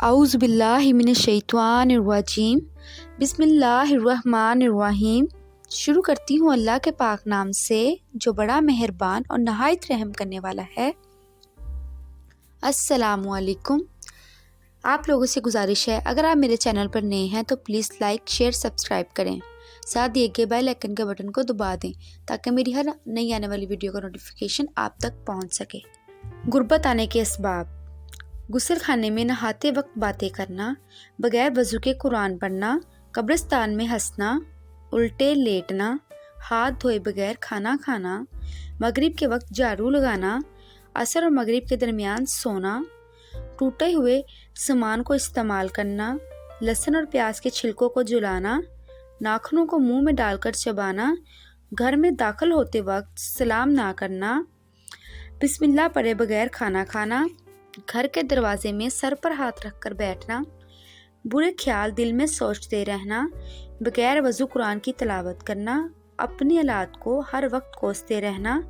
اعوذ باللہ من الشیطان الرجیم بسم اللہ الرحمن الرحیم۔ شروع کرتی ہوں اللہ کے پاک نام سے جو بڑا مہربان اور نہایت رحم کرنے والا ہے۔ السلام علیکم۔ آپ لوگوں سے گزارش ہے اگر آپ میرے چینل پر نئے ہیں تو پلیز لائک شیئر سبسکرائب کریں، ساتھ دیے گئے بیل آئیکن کے بٹن کو دبا دیں تاکہ میری ہر نئی آنے والی ویڈیو کا نوٹیفیکیشن آپ تک پہنچ سکے۔ غربت آنے کے اسباب: غسل خانے میں نہاتے وقت باتیں کرنا، بغیر وضو کے قرآن پڑھنا، قبرستان میں ہنسنا، الٹے لیٹنا، ہاتھ دھوئے بغیر کھانا کھانا، مغرب کے وقت جھاڑو لگانا، عصر اور مغرب کے درمیان سونا، ٹوٹے ہوئے سامان کو استعمال کرنا، لہسن اور پیاز کے چھلکوں کو جلانا، ناخنوں کو منہ میں ڈال کر چبانا، گھر میں داخل ہوتے وقت سلام نہ کرنا، بسم اللہ پڑھے بغیر کھانا کھانا، گھر کے دروازے میں سر پر ہاتھ رکھ کر بیٹھنا، برے خیال دل میں سوچتے رہنا، بغیر وضو قرآن کی تلاوت کرنا، اپنی اولاد کو ہر وقت کوستے رہنا،